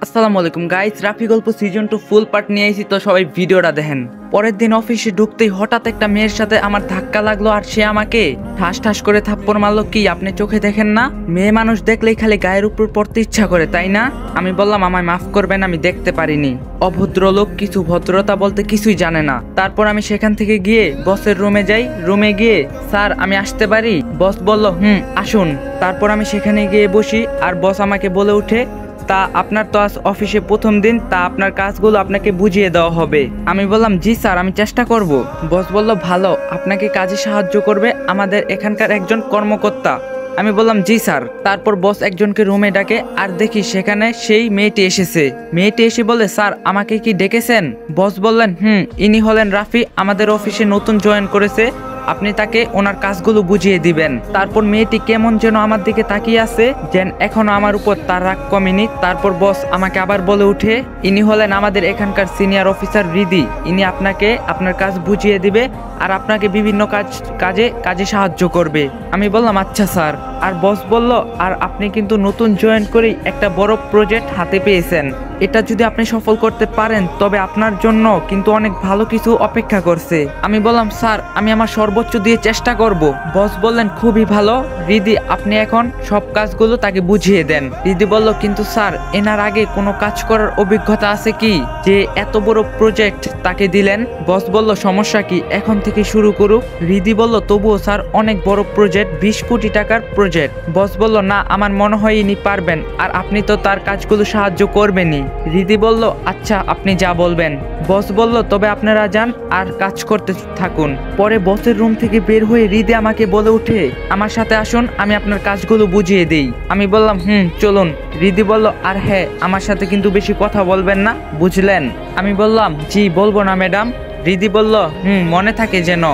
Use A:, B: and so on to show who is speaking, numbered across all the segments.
A: আসসালামু আলাইকুম গাইস, রাফি গল্প সিজন 2 ফুল পার্ট নিয়ে আইছি, তো সবাই ভিডিওটা দেখেন। পরের দিন অফিসে ঢুকতেই হঠাৎ একটা মেয়ের সাথে আমার ধাক্কা লাগলো আর সে আমাকে ঠাস ঠাস করে থাপ্পড় মারলো। কি আপনি চোখে দেখেন না? মেয়ে মানুষ দেখলেই খালি গায়ের উপর পড়তে ইচ্ছা করে, তাই না? আমি বললাম আমায় মাফ করবেন, আমি দেখতে পারিনি। অভদ্র লোক, কিছু ভদ্রতা বলতে কিছুই জানে না। তারপর আমি সেখান থেকে গিয়ে বসের রুমে যাই। রুমে গিয়ে, স্যার আমি আসতে পারি? বস বলল আসুন। তারপর আমি সেখানে গিয়ে বসি আর বস আমাকে বলে উঠে, তা আপনার তো আজ অফিসে প্রথম দিন, তা আপনার কাজগুলো আপনাকে বুঝিয়ে দেওয়া হবে। আমি বললাম জি স্যার, আমি চেষ্টা করব। বস বলল ভালো, আপনাকে কাজে সাহায্য করবে আমাদের এখানকার একজন কর্মকর্তা। আমি বললাম জি স্যার। তারপর বস একজনকে রুমে ডাকে আর দেখি সেখানে সেই মেয়েটি এসেছে। মেয়েটি এসে বলে, স্যার আমাকে কি ডেকেছেন? বস বললেন ইনি হলেন রাফি, আমাদের অফিসে নতুন জয়েন করেছে, আপনি তাকে ওনার কাজগুলো বুঝিয়ে দিবেন। তারপর মেয়েটি কেমন যেন আমার দিকে তাকিয়ে আছে, যেন এখনো আমার উপর তার রাগ কমেনি। তারপর বস আমাকে আবার বলে উঠে, ইনি হলেন আমাদের এখানকার সিনিয়র অফিসার রিদি, ইনি আপনাকে আপনার কাজ বুঝিয়ে দিবে আর আপনাকে বিভিন্ন কাজে সাহায্য করবে। আমি বললাম আচ্ছা স্যার। আর বস বলল, আর আপনি কিন্তু নতুন জয়েন করেই একটা বড় প্রজেক্ট হাতে পেয়েছেন, এটা যদি আপনি সফল করতে পারেন তবে আপনার জন্য কিন্তু অনেক ভালো কিছু অপেক্ষা করছে। আমি বললাম স্যার আমি আমার সর্বোচ্চ দিয়ে চেষ্টা করব। বস বললেন খুবই ভালো রিদি, আপনি এখন সব কাজগুলো তাকে বুঝিয়ে দেন। রিদি বলল, কিন্তু স্যার এনার আগে কোনো কাজ করার অভিজ্ঞতা আছে কি যে এত বড় প্রজেক্ট তাকে দিলেন? বস বলল সমস্যা কি, এখন থেকে শুরু করুক। রিদি বলল তবুও স্যার অনেক বড় প্রজেক্ট, 20 কোটি টাকার প্রজেক্ট। বস বলল না, আমার মনে হয় ইনি পারবেন, আর আপনি তো তার কাজগুলো সাহায্য করবেনই। রিদি বলল আচ্ছা আপনি যা বলবেন। বস বলল তবে আপনারা যান আর কাজ করতে থাকুন। পরে বসের রুম থেকে বের হয়ে রিদি আমাকে বলে উঠে, আমার সাথে আসুন, আমি আপনার কাজগুলো বুঝিয়ে দেই। আমি বললাম চলুন। রিদি বলল, আর হ্যাঁ আমার সাথে কিন্তু বেশি কথা বলবেন না, বুঝলেন? আমি বললাম জি বলবো না ম্যাডাম। রিদি বলল মনে থাকে যেন,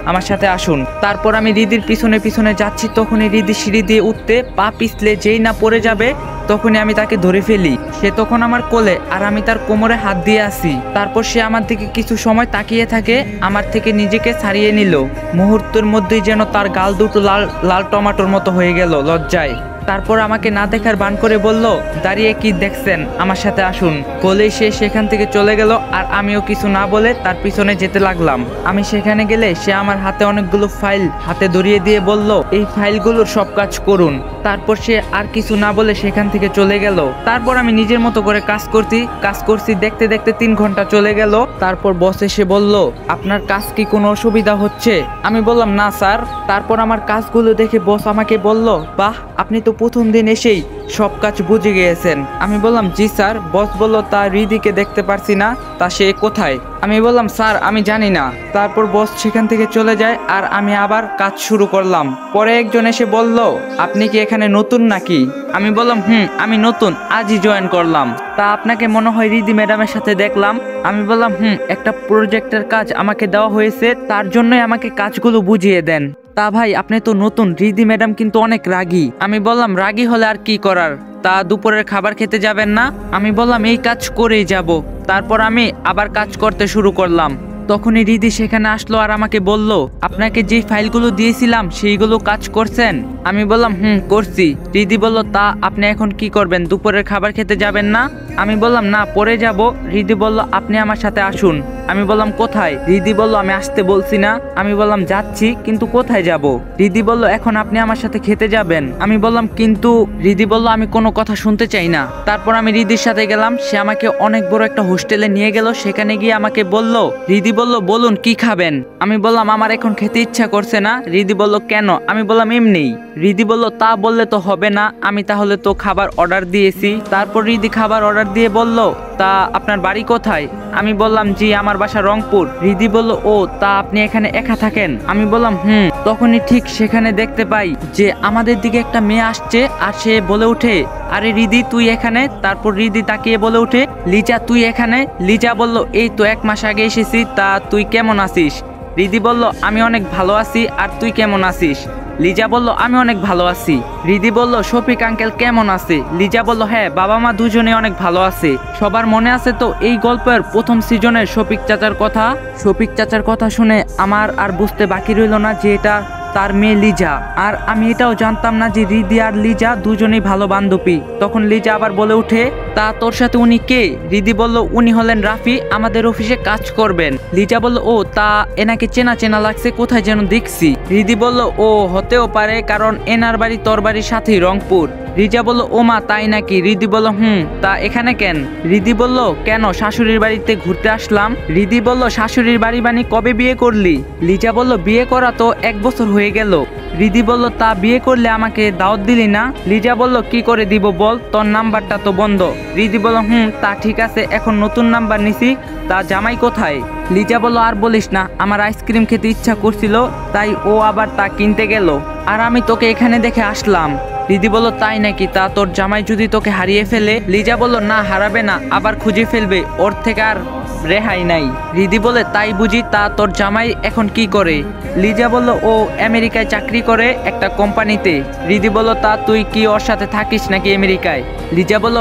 A: আমার সাথে আসুন। তারপর আমি রিদির পিছনে পিছনে যাচ্ছি, তখনই রিদি সিঁড়ি দিয়ে উঠতে পা পিছলে যেই না পড়ে যাবে তখনই আমি তাকে ধরে ফেলি। সে তখন আমার কোলে আর আমি তার কোমরে হাত দিয়ে আসি। তারপর সে আমার দিকে কিছু সময় তাকিয়ে থাকে, আমার থেকে নিজেকে ছাড়িয়ে নিল। মুহূর্তের মধ্যেই যেন তার গাল দুটো লাল লাল টমাটোর মতো হয়ে গেল লজ্জায়। তারপর আমাকে না দেখার বান করে বলল, দাঁড়িয়ে কি দেখছেন, আমার সাথে আসুন। বলেই সে সেখান থেকে চলে গেল আর আমিও কিছু না বলে তার পিছনে যেতে লাগলাম। আমি সেখানে গেলে সে আমার হাতে অনেকগুলো ফাইল হাতে ধরিয়ে দিয়ে বলল, এই ফাইলগুলোর সব কাজ করুন। তারপর সে আর কিছু না বলে সেখান থেকে চলে গেল। তারপর আমি নিজের মতো করে কাজ করছি, দেখতে দেখতে 3 ঘন্টা চলে গেল। তারপর বস এসে বলল, আপনার কাজ কি কোনো অসুবিধা হচ্ছে? আমি বললাম না স্যার। তারপর আমার কাজগুলো দেখে বস আমাকে বলল, বাহ আপনি তো প্রথম দিন এসেই সব কাজ বুঝে গিয়েছেন। আমি বললাম জি স্যার। বস বলল, তা রিদিকে দেখতে পারছি না, তা সে কোথায়? আমি বললাম স্যার আমি জানি না। তারপর বস সেখান থেকে চলে যায় আর আমি আবার কাজ শুরু করলাম। পরে একজন এসে বলল, আপনি কি এখানে নতুন নাকি? আমি বললাম আমি নতুন, আজই জয়েন করলাম। তা আপনাকে মনে হয় রিদি ম্যাডামের সাথে দেখলাম। আমি বললাম একটা প্রজেক্টের কাজ আমাকে দেওয়া হয়েছে, তার জন্যই আমাকে কাজগুলো বুঝিয়ে দেন। তা ভাই আপনি তো নতুন, রিদি ম্যাডাম কিন্তু অনেক রাগী। আমি বললাম রাগী হলে আর কি করার, তা দুপুরের খাবার খেতে যাবেন না? আমি বললাম এই কাজ করেই যাব। তারপর আমি আবার কাজ করতে শুরু করলাম। তখনই রিদি সেখানে আসলো আর আমাকে বলল, আপনাকে যে ফাইলগুলো দিয়েছিলাম সেইগুলো কাজ করছেন? আমি বললাম করছি। রিদি বলল, তা আপনি এখন কি করবেন, দুপুরের খাবার খেতে যাবেন না? আমি বললাম না, পরে যাব। রিদি বলল, আপনি আমার সাথে আসুন। আমি বললাম কোথায়? রিদি বলল, আমি আসতে বলছি না? আমি বললাম যাচ্ছি, কিন্তু কোথায় যাব? রিদি বলল, এখন আপনি আমার সাথে খেতে যাবেন। আমি বললাম কিন্তু। রিদি বলল, আমি কোনো কথা শুনতে চাই না। তারপর আমি রিদির সাথে গেলাম। সে আমাকে অনেক বড় একটা হোস্টেলে নিয়ে গেল। সেখানে গিয়ে আমাকে বলল, রিদি বলল, বলুন কি খাবেন? আমি বললাম আমার এখন খেতে ইচ্ছা করছে না। রিদি বলল কেন? আমি বললাম এমনি। রিদি বলল, তা বললে তো হবে না, আমি তাহলে তো খাবার অর্ডার দিয়েছি। তারপর রিদি খাবার অর্ডার দিয়ে বলল, তা আপনার বাড়ি কোথায়? আমি বললাম জি আমার বাসা রংপুর। রিদি বলল, ও তা আপনি এখানে একা থাকেন? আমি বললাম তখনই ঠিক সেখানে দেখতে পাই যে আমাদের দিকে একটা মেয়ে আসছে আর সে বলে উঠে, আরে রিদি তুই এখানে? তারপর রিদি তাকিয়ে বলে উঠে, লিজা তুই এখানে? লিজা বলল, এই তো 1 মাস আগে এসেছি, তা তুই কেমন আছিস? রিদি বলল, আমি অনেক ভালো আছি, আর তুই কেমন আছিস? লিজা বলল, আমি অনেক ভালো আছি। রিদি বলল, শফিক আঙ্কেল কেমন আছে? লিজা বলল, হ্যাঁ বাবা মা দুজনে অনেক ভালো আছে। সবার মনে আছে তো এই গল্পের প্রথম সিজনের শফিক চাচার কথা? শফিক চাচার কথা শুনে আমার আর বুঝতে বাকি রইল না যে এটা তার মেয়ে লিজা। আর আমি এটাও জানতাম না যে রিদি আর লিজা দুজনেই ভালো বান্ধবী। তখন লিজা আবার বলে উঠে, তা তোর সাথে উনি কে? রিদি বলল, উনি হলেন রাফি, আমাদের অফিসে কাজ করবেন। লিজা বলল, ও তা এনাকে চেনা চেনা লাগছে, কোথায় যেন দেখছি। রিদি বলল, ও হতেও পারে, কারণ এনার বাড়ি তোর বাড়ির সাথেই রংপুর। রিজা বলল, ও মা তাই নাকি? রিদি বলল, তা এখানে কেন? রিদি বলল, কেন শাশুড়ির বাড়িতে ঘুরতে আসলাম। রিদি বলল, শাশুড়ির বাড়ি বানি কবে বিয়ে করলি? লিজা বলল, বিয়ে করা তো 1 বছর হয়ে গেল। রিদি বলল, তা বিয়ে করলে আমাকে দাওয়াত দিলি না? লিজা বলল, কি করে দিব বল, তোর নাম্বারটা তো বন্ধ। রিদি বলল, তা ঠিক আছে, এখন নতুন নাম্বার নিছি, তা জামাই কোথায়? লিজা বলল, আর বলিস না, আমার আইসক্রিম খেতে ইচ্ছা করছিল, তাই ও আবার তা কিনতে গেল, আর আমি তোকে এখানে দেখে আসলাম। রিদি বলল, তাই নাকি? তা তোর জামাই যদি তোকে হারিয়ে ফেলে? লিজা বলল, না হারাবে না, আবার খুঁজে ফেলবে, ওর থেকে আর রেহাই নাই। রিদি বলে, তাই বুঝি? তা তোর জামাই এখন কি করে? লিজা বলল, ও আমেরিকায় চাকরি করে একটা কোম্পানিতে। রিদি বলল, তা তুই কি ওর সাথে থাকিস নাকি আমেরিকায়? লিজা বলল,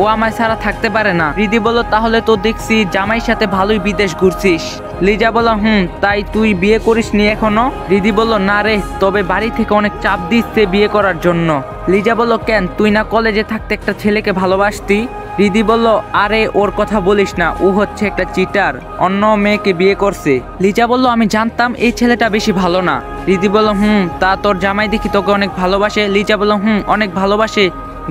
A: ও আমায় ছাড়া থাকতে পারে না। রিদি বলল, তাহলে তো দেখছি জামাইয়ের সাথে ভালোই বিদেশ ঘুরছিস। লিজা বলল, তাই তুই বিয়ে করিসনি এখনো? রিদি বলল, না রে, তবে বাড়ি থেকে অনেক চাপ দিচ্ছে বিয়ে করার জন্য। লিজা বলল, কেন, তুই না কলেজে থাকতে একটা ছেলেকে ভালোবাসতি? রিদি বলল, আরে ওর কথা বলিস না, ও হচ্ছে একটা চিটার, অন্য মেয়েকে বিয়ে করছে। লিজা বলল, আমি জানতাম এই ছেলেটা বেশি ভালো না। রিদি বলল, তা তোর জামাই দেখি তোকে অনেক ভালোবাসে? লিজা বলল, অনেক ভালোবাসে,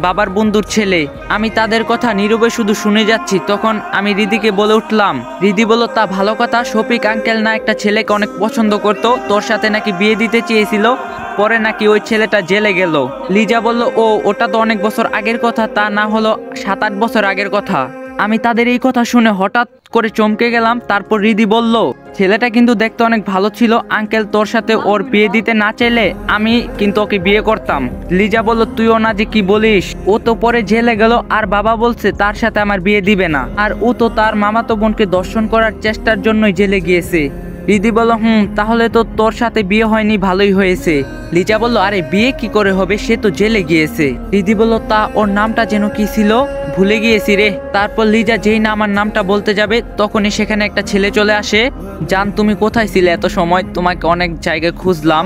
A: বাবার বন্ধুর ছেলে। আমি তাদের কথা নীরবে শুধু শুনে যাচ্ছি, তখন আমি রিদিকে বলে উঠলাম। রিদি বলল, তা ভালো কথা, শফিক আঙ্কেল না একটা ছেলেকে অনেক পছন্দ করতো, তোর সাথে নাকি বিয়ে দিতে চেয়েছিল, পরে নাকি ওই ছেলেটা জেলে গেল। লিজা বলল, ও ওটা তো অনেক বছর আগের কথা, তা না হলো 7-8 বছর আগের কথা। আমি তাদের এই কথা শুনে হঠাৎ করে চমকে গেলাম। তারপর রিদি বলল, ছেলেটা কিন্তু দেখতে অনেক ভালো ছিল, আঙ্কেল তোর সাথে ওর বিয়ে দিতে না চাইলে আমি কিন্তু ওকে বিয়ে করতাম। লিজা বলল, তুইও না যে কি বলিস, ও তো পরে জেলে গেল, আর বাবা বলছে তার সাথে আমার বিয়ে দিবে না, আর ও তো তার মামাতো বোনকে দর্শন করার চেষ্টার জন্যই জেলে গিয়েছে। রিদি বলল, তাহলে তো তোর সাথে বিয়ে হয়নি, ভালোই হয়েছে। লিজা বলল, আরে বিয়ে কি করে হবে, সে তো জেলে গিয়েছে। রিদি বলল, তা ওর নামটা যেন কি ছিল, ভুলে গিয়েছি রে। তারপর লিজা যেই না আমার নামটা বলতে যাবে, তখনই সেখানে একটা ছেলে চলে আসে। জান, তুমি কোথায় ছিলে এত সময়, তোমাকে অনেক জায়গায় খুঁজলাম।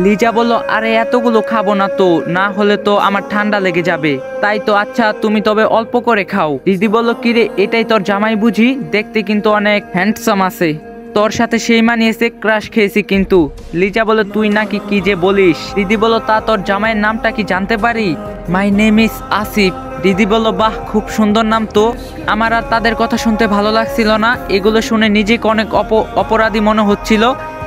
A: লিজা বলল, আরে এতগুলো খাবো না তো, না হলে তো আমার ঠান্ডা লেগে যাবে। তাই তো, আচ্ছা তুমি তবে অল্প করে খাও। রিদি বলল, কিরে, এটাই তোর জামাই বুঝি? দেখতে কিন্তু অনেক হ্যান্ডসাম আছে, তোর সাথে সেই মানিয়েছে, ক্রাশ খেয়েছি কিন্তু। লিজা বলে, তুই নাকি কি যে বলিস? রিদি বলল, তা তোর জামাইয়ের নামটা কি জানতে পারি? My name is Asif. Ridi বলল, বাহ, খুব সুন্দর নাম তো। আমার আর তাদের কথা শুনতে ভালো লাগছিল না, এগুলো শুনে নিজেকে অনেক অপরাধী মনে হচ্ছিল।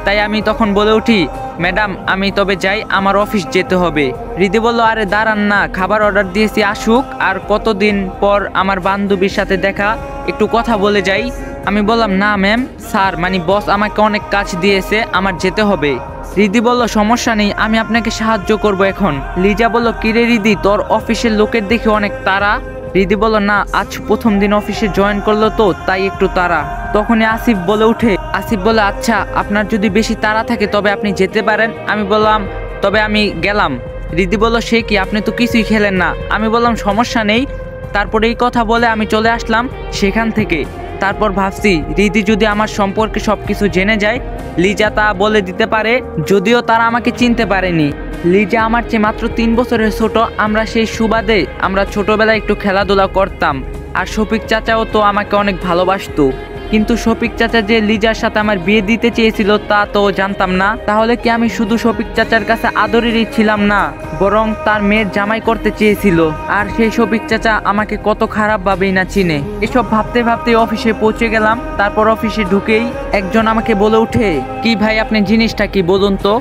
A: তাই আমি তখন বলে উঠি, ম্যাডাম আমি তবে যাই, আমার অফিস যেতে হবে। রিদি বলল, আরে দাঁড়ান না, খাবার অর্ডার দিয়েছি, আসুক, আর কতদিন পর আমার বান্ধবীর সাথে দেখা, একটু কথা বলে যাই। আমি বললাম, না ম্যাম, স্যার মানে বস আমাকে অনেক কাজ দিয়েছে, আমার যেতে হবে। রিদি বলল, সমস্যা নেই, আমি আপনাকে সাহায্য করব এখন। লিজা বলল, কিরে রিদি, তোর অফিসের লোকের দেখে অনেক তাড়া। রিদি বলল, না, আজ প্রথম দিন অফিসে জয়েন করলো তো, তাই একটু তাড়া। তখনই আসিফ বলে উঠে, আসিফ বলে, আচ্ছা আপনার যদি বেশি তাড়া থাকে তবে আপনি যেতে পারেন। আমি বললাম, তবে আমি গেলাম। রিদি বলল, সে কি, আপনি তো কিছুই খেলেন না। আমি বললাম, সমস্যা নেই। তারপরে এই কথা বলে আমি চলে আসলাম সেখান থেকে। তারপর ভাবছি, রিদি যদি আমার সম্পর্কে সবকিছু জেনে যায়, লিজা তা বলে দিতে পারে, যদিও তারা আমাকে চিনতে পারেনি। লিজা আমার চেয়ে মাত্র 3 বছরের ছোট, আমরা সেই সুবাদে আমরা ছোটবেলায় একটু খেলাধুলা করতাম, আর শফিক চাচাও তো আমাকে অনেক ভালোবাসতো। কিন্তু শফিক চাচা যে লিজার সাথে আমার বিয়ে দিতে চেয়েছিল তা তো জানতাম না। তাহলে কি আমি শুধু শফিক চাচার কাছে আদরেরই ছিলাম না, বরং তার মেয়ের জামাই করতে চেয়েছিল? আর সেই শফিক চাচা আমাকে কত খারাপ ভাবেই না চিনে। এসব ভাবতে ভাবতে অফিসে পৌঁছে গেলাম। তারপর অফিসে ঢুকেই একজন আমাকে বলে উঠে, কি ভাই আপনি জিনিসটা কি বলুন তো?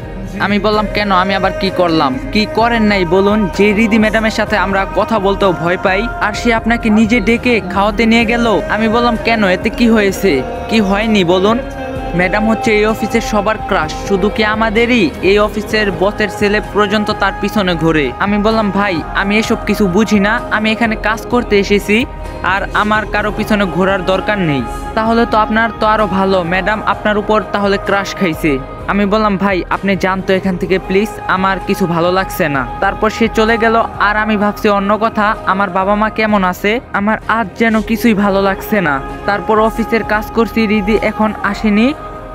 A: আমি বললাম, কেন, আমি আবার কি করলাম? কি করেন নাই বলুন? যে রিদি ম্যাডামের সাথে আমরা কথা বলতেও ভয় পাই, আর সে আপনাকে নিজে ডেকে খাওয়াতে নিয়ে গেল। আমি বললাম, কেন, এতে কি হয়েছে? কি হয়নি বলুন? ম্যাডাম হচ্ছে এই অফিসের সবার ক্রাশ, শুধু কি আমাদেরই, এই অফিসের বসের ছেলে পর্যন্ত তার পিছনে ঘোরে। আমি বললাম, ভাই আমি এসব কিছু বুঝি না, আমি এখানে কাজ করতে এসেছি, আর আমার কারো পিছনে ঘোরার দরকার নেই। তাহলে তো আপনার তো আরো ভালো, ম্যাডাম আপনার উপর তাহলে ক্রাশ খাইছে। আমি বললাম, ভাই আপনি যান তো এখান থেকে প্লিজ, আমার কিছু ভালো লাগছে না। তারপর সে চলে গেল। আর আমি ভাবছি অন্য কথা, আমার বাবা মা কেমন আছে, আমার আজ যেন কিছুই ভালো লাগছে না। তারপর অফিসের কাজ করছি, রিদি এখন আসেনি।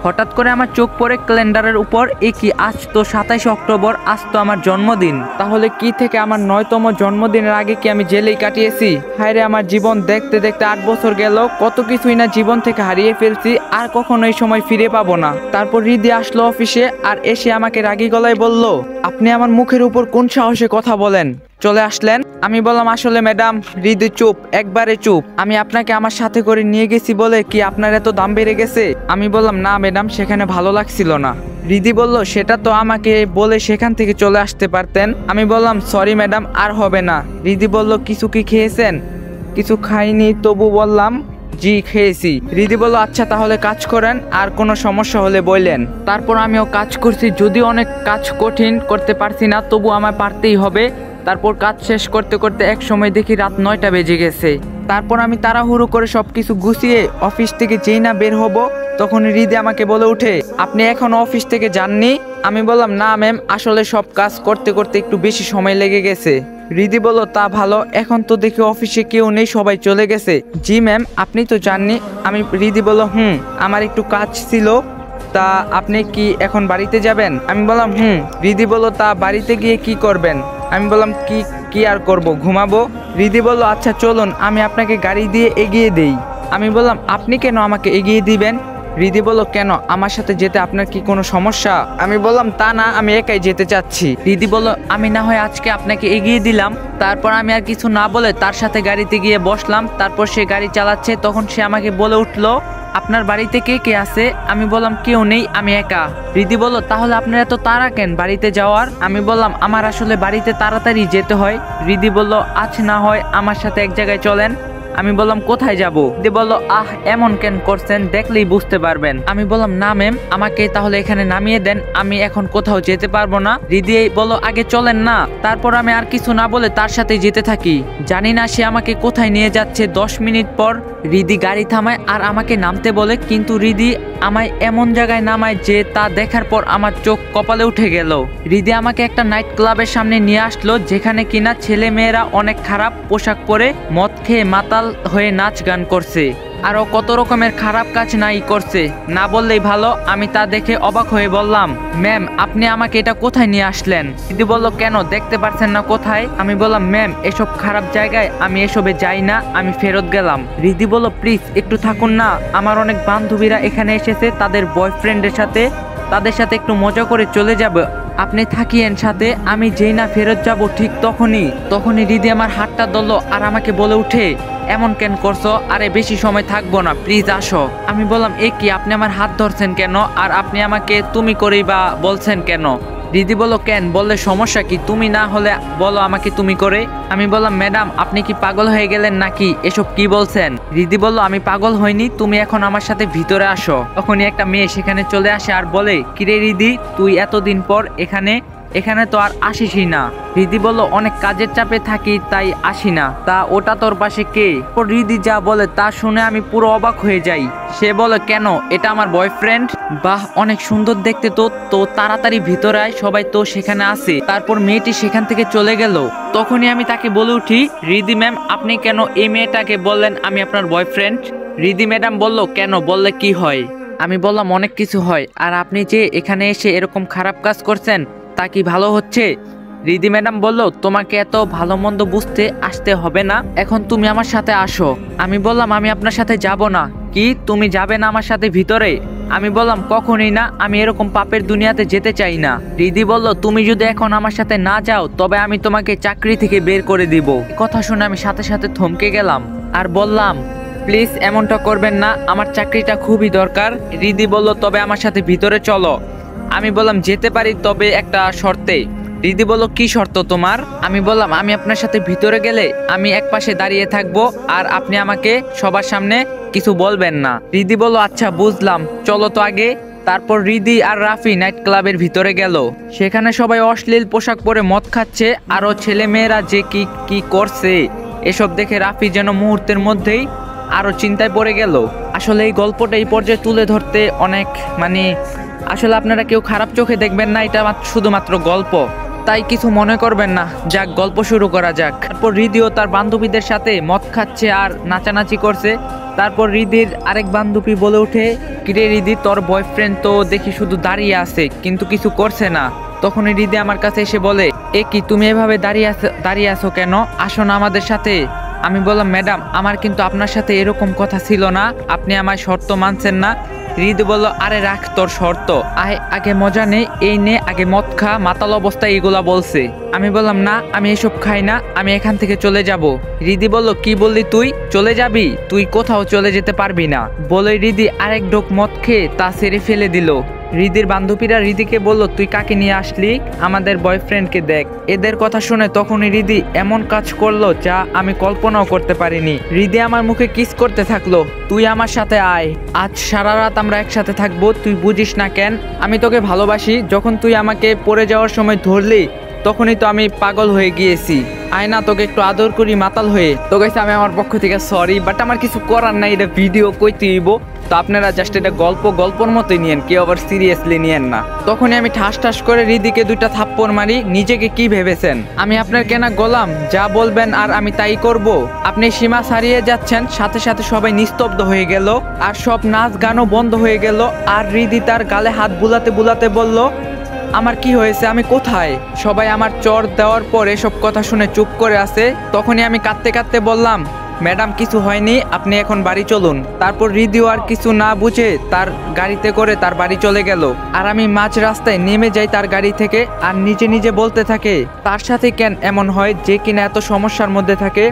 A: হঠাৎ করে আমার চোখ পড়ে ক্যালেন্ডারের উপর, এ কি আজ তো 27 অক্টোবর, আজ তো আমার জন্মদিন। তাহলে কি থেকে আমার 9তম জন্মদিনের আগে কি আমি জেলেই কাটিয়েছি? হায়রে আমার জীবন, দেখতে দেখতে 8 বছর গেল, কত কিছুই না জীবন থেকে হারিয়ে ফেলছি, আর কখনো এই সময় ফিরে পাবো না। তারপর রিদি আসলো অফিসে আর এসে আমাকে রাগী গলায় বলল, আপনি আমার মুখের উপর কোন সাহসে কথা বলেন, চলে আসলেন? আমি বললাম, আসলে ম্যাডাম। রিদি চুপ, একবারে চুপ। আমি আপনাকে আমার সাথে করে নিয়ে গেছি বলে কি আপনার এত দাম বেড়ে গেছে? আমি বললাম, না ম্যাডাম, সেখানে ভালো লাগছিল না। রিদি বলল, সেটা তো আমাকে বলে সেখান থেকে চলে আসতে পারতেন। আমি বললাম, সরি ম্যাডাম, আর হবে না। রিদি বলল, কিছু কি খেয়েছেন? কিছু খাইনি, তবু বললাম, জি খেয়েছি। রিদি বলল, আচ্ছা তাহলে কাজ করেন, আর কোনো সমস্যা হলে বললেন। তারপর আমিও কাজ করছি, যদিও অনেক কাজ কঠিন, করতে পারছি না, তবু আমার পারতেই হবে। তারপর কাজ শেষ করতে করতে এক সময় দেখি রাত 9টা বেজে গেছে। তারপর আমি তাড়াহুড়ো করে সবকিছু গুছিয়ে অফিস থেকে যেই না বের হব, তখন রিদি আমাকে বলে উঠে, আপনি এখনো অফিস থেকে যাননি? আমি বললাম, না ম্যাম, আসলে সব কাজ করতে করতে একটু বেশি সময় লেগে গেছে। রিদি বলল, তা ভালো, এখন তো দেখি অফিসে কেউ নেই, সবাই চলে গেছে। জি ম্যাম, আপনি তো জাননি। রিদি বলল, আমার একটু কাজ ছিল, তা আপনি কি এখন বাড়িতে যাবেন? আমি বললাম, রিদি বলল, তা বাড়িতে গিয়ে কি করবেন? আমি বললাম, কি আর করব, ঘুমাবো। রিদি বলল, আচ্ছা চলুন, আমি আপনাকে গাড়ি দিয়ে এগিয়ে দেই। আমি বললাম, আপনি কেন আমাকে এগিয়ে দিবেন? রিদি বলল, কেন, আমার সাথে যেতে আপনার কি কোনো সমস্যা? আমি বললাম, তা না, আমি একাই যেতে চাচ্ছি। রিদি বলল, আমি না হয় আজকে আপনাকে এগিয়ে দিলাম। তারপর আমি আর কিছু না বলে তার সাথে গাড়িতে গিয়ে বসলাম। তারপর সে গাড়ি চালাচ্ছে, তখন সে আমাকে বলে উঠলো, আপনার বাড়িতে কে কে আছে? আমি বললাম, কেউ নেই, আমি একা। রিদি বলল, তাহলে আপনার এত তাড়া কেন বাড়িতে যাওয়ার? আমি বললাম, আমার আসলে বাড়িতে তাড়াতাড়ি যেতে হয়। রিদি বলল, আজ না হয় আমার সাথে এক জায়গায় চলেন। আমি বললাম, কোথায় যাব? রিদি বলল, এমন কেন করছেন, দেখলেই বুঝতে পারবেন। আমি বললাম, না ম্যাম, আমাকে তাহলে এখানে নামিয়ে দেন, আমি এখন কোথাও যেতে পারবো না। রিদি বলল, আগে চলেন না। তারপর আমি আর কিছু না বলে তার সাথে যেতে থাকি। জানি না সে আমাকে কোথায় নিয়ে যাচ্ছে। 10 মিনিট পর রিদি গাড়ি থামায় আর আমাকে নামতে বলে, কিন্তু রিদি আমায় এমন জায়গায় নামায় যে তা দেখার পর আমার চোখ কপালে উঠে গেল। রিদি আমাকে একটা নাইট ক্লাবের সামনে নিয়ে আসলো, যেখানে কিনা ছেলে মেয়েরা অনেক খারাপ পোশাক পরে মদ খেয়ে মাতাল হয়ে নাচ গান করছে, আরো কত রকমের খারাপ কাজ নাই করছে। না বললেই ভালো। আমি তা দেখে অবাক হয়ে বললাম, ম্যাম, আপনি আমাকে এটা কোথায় নিয়ে আসলেন? রিদি বলল, কেন, দেখতে পারছেন না কোথায়? আমি বললাম, ম্যাম, এসব খারাপ জায়গায় আমি এসবে যাই না, আমি ফেরত গেলাম। রিদি বলল, প্লিজ একটু থাকুন না, আমার অনেক বান্ধবীরা এখানে এসেছে তাদের বয়ফ্রেন্ডের সাথে, তাদের সাথে একটু মজা করে চলে যাবে, আপনি থাকিয়েন সাথে। আমি যেই না ফেরত যাব ঠিক তখনই রিদি আমার হাতটা ধরলো আর আমাকে বলে উঠে, এমন কেন করছো? আরে বেশি সময় থাকবো না, প্লিজ আসো। আমি বললাম, এ কি, আপনি আমার হাত ধরছেন কেন, আর আপনি আমাকে তুমি করেই বা বলছেন কেন? রিদি বলল, কেন, বললে সমস্যা কি? তুমি না হলে বলো আমাকে তুমি করে। আমি বললাম, ম্যাডাম, আপনি কি পাগল হয়ে গেলেন নাকি? এসব কি বলছেন? রিদি বলল, আমি পাগল হইনি, তুমি এখন আমার সাথে ভিতরে আসো। তখনই একটা মেয়ে সেখানে চলে আসে আর বলে, কিরে রিদি, তুই এতদিন পর এখানে তো আর আসিসই না। রিদি বলল, অনেক কাজের চাপে থাকি তাই আসি না। তা ওটা তোর পাশে কে? রিদি যা বলে তা শুনে আমি পুরো অবাক হয়ে যাই। সে বলে, কেন, এটা আমার বয়ফ্রেন্ড। বাহ, অনেক সুন্দর দেখতে তো তাড়াতাড়ি ভিতরে আয়, সবাই তো সেখানে আছে। তারপর মেয়েটি সেখান থেকে চলে গেল। তখনই আমি তাকে বলে উঠি, রিদি ম্যাম, আপনি কেন এই মেয়েটাকে বললেন আমি আপনার বয়ফ্রেন্ড? রিদি ম্যাডাম বলল, কেন, বললে কি হয়? আমি বললাম, অনেক কিছু হয়, আর আপনি যে এখানে এসে এরকম খারাপ কাজ করছেন তা কি ভালো হচ্ছে? রিদি ম্যাডাম বলল, তোমাকে এত ভালো মন্দ বুঝতে আসতে হবে না, এখন তুমি আমার সাথে আসো। আমি বললাম, আমি আপনার সাথে যাব না। কি, তুমি যাবে না আমার সাথে ভিতরে? আমি বললাম, কখনোই না, আমি এরকম পাপের দুনিয়াতে যেতে চাই না। রিদি বলল, তুমি যদি এখন আমার সাথে না যাও তবে আমি তোমাকে চাকরি থেকে বের করে দিব। কথা শুনে আমি সাথে সাথে থমকে গেলাম আর বললাম, প্লিজ এমনটা করবেন না, আমার চাকরিটা খুবই দরকার। রিদি বলল, তবে আমার সাথে ভিতরে চলো। আমি বললাম, যেতে পারি, তবে একটা শর্তে। রিদি বলল, কি শর্ত তোমার? আমি বললাম, আমি আপনার সাথে ভিতরে গেলে আমি এক পাশে দাঁড়িয়ে থাকবো, আর আপনি আমাকে সবার সামনে কিছু বলবেন না। রিদি বলল, আচ্ছা বুঝলাম, চলো তো আগে। তারপর রিদি আর রাফি নাইট ক্লাবের ভিতরে গেল। সেখানে সবাই অশ্লীল পোশাক পরে মদ খাচ্ছে, আরো ছেলে মেয়েরা যে কি করছে এসব দেখে রাফি যেন মুহূর্তের মধ্যেই আরো চিন্তায় পড়ে গেল। আসলে এই গল্পটা এই পর্যায়ে তুলে ধরতে অনেক আসলে আপনারা কেউ খারাপ চোখে দেখবেন না, এটা শুধুমাত্র গল্প। তাই কিছু মনে করবেন না, যাক গল্প শুরু করা যাক। তারপর রিদিও তার বান্ধবীদের সাথে মদ খাচ্ছে আর নাচানাচি করছে। তারপর রিদির আরেক বান্ধবী বলে ওঠে, কিরে রিদি, তোর বয়ফ্রেন্ড তো দেখি শুধু দাঁড়িয়ে আছে কিন্তু কিছু করছে না। তখনই রিদি আমার কাছে এসে বলে, এ কি তুমি এভাবে দাঁড়িয়ে আছো কেন, আসো না আমাদের সাথে। আমি বললাম, ম্যাডাম আমার কিন্তু আপনার সাথে এরকম কথা ছিল না, আপনি আমার শর্ত মানছেন না। রিদি বলল, আরে রাখ তোর শর্ত, আগে মজা নেই, এই নে আগে মদ খা, মাতাল অবস্থায় এগুলা বলছে। আমি বললাম, না আমি এসব খাই না, আমি এখান থেকে চলে যাব। রিদি বলল, কি বললি তুই চলে যাবি, তুই কোথাও চলে যেতে পারবি না। বলে রিদি আরেক ঢোক মদ খেয়ে তা সেরে ফেলে দিল। রিদির বান্ধবীরা রিদিকে বলল, তুই কাকে নিয়ে আসলি, আমাদের বয়ফ্রেন্ডকে দেখ। এদের কথা শুনে তখনই রিদি এমন কাজ করলো যা আমি কল্পনাও করতে পারিনি। রিদি আমার মুখে কিস করতে থাকলো, তুই আমার সাথে আয়, আজ সারা রাত আমরা একসাথে থাকবো, তুই বুঝিস না কেন, আমি তোকে ভালোবাসি। যখন তুই আমাকে পড়ে যাওয়ার সময় ধরলি তখনই তো আমি পাগল হয়ে গিয়েছি, আয় না তোকে একটু আদর করি মাতাল হয়ে। তো গাইস আমি আমার পক্ষ থেকে সরি, বাট আমার কিছু করার নাই, এটা ভিডিও কইতে হইব। তো আপনারা জাস্ট এটা গল্পর মতোই নিয়েন, কেউ আবার সিরিয়াসলি নিয়েন না। তখনই আমি ঠাস ঠাস করে রিদিকে দুইটা থাপ্পড় মারি। নিজেকে কি ভেবেছেন আমি আপনার কেনা গোলাম, যা বলবেন আর আমি তাই করব? আপনি সীমা ছাড়িয়ে যাচ্ছেন। সাথে সাথে সবাই নিস্তব্ধ হয়ে গেল আর সব নাচ গানও বন্ধ হয়ে গেল। আর রিদি তার গালে হাত বুলাতে বুলাতে বলল, আমার কি হয়েছে, আমি কোথায়? সবাই আমার চর দেওয়ার পরে সব কথা শুনে চুপ করে আছে। তখনই আমি কাঁদতে কাঁদতে বললাম, ম্যাডাম কিছু হয়নি, আপনি এখন বাড়ি চলুন। তারপর রিদিও আর কিছু না বুঝে তার গাড়িতে করে তার বাড়ি চলে গেল। আর আমি মাঝ রাস্তায় নেমে যাই তার গাড়ি থেকে আর নিজে নিজে বলতে থাকে, তার সাথে কেন এমন হয় যে কিনা এত সমস্যার মধ্যে থাকে।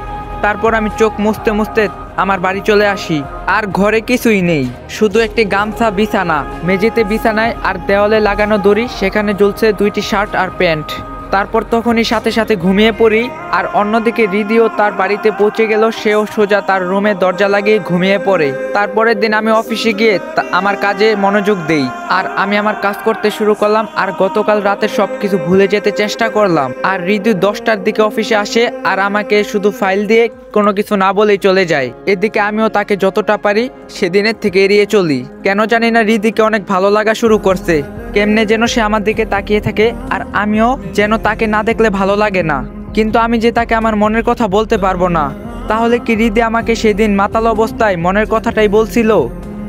A: তারপর আমি চোখ মুছতে মুছতে আমার বাড়ি চলে আসি। আর ঘরে কিছুই নেই, শুধু একটি গামছা, বিছানা, মেঝেতে বিছানায় আর দেওয়ালে লাগানো দড়ি, সেখানে ঝুলছে দুইটি শার্ট আর প্যান্ট। তারপর তখনই সাথে সাথে ঘুমিয়ে পড়ি। আর অন্যদিকে রিদিও তার বাড়িতে পৌঁছে গেল, সেও সোজা তার রুমে দরজা লাগিয়ে ঘুমিয়ে পড়ে। তারপরের দিন আমি অফিসে গিয়ে আমার কাজে মনোযোগ দেই আর আমি আমার কাজ করতে শুরু করলাম। আর গতকাল রাতে সবকিছু ভুলে যেতে চেষ্টা করলাম। আর রিদি 10টার দিকে অফিসে আসে আর আমাকে শুধু ফাইল দিয়ে কোনো কিছু না বলেই চলে যায়। এদিকে আমিও তাকে যতটা পারি সেদিনের থেকে এড়িয়ে চলি। কেন জানি না রিদিকে অনেক ভালো লাগা শুরু করছে, কেমনে যেন সে আমার দিকে তাকিয়ে থাকে আর আমিও যেন তাকে না দেখলে ভালো লাগে না। কিন্তু আমি যে তাকে আমার মনের কথা বলতে পারবো না। তাহলে কি রিদি আমাকে সেদিন মাতাল অবস্থায় মনের কথাটাই বলছিল?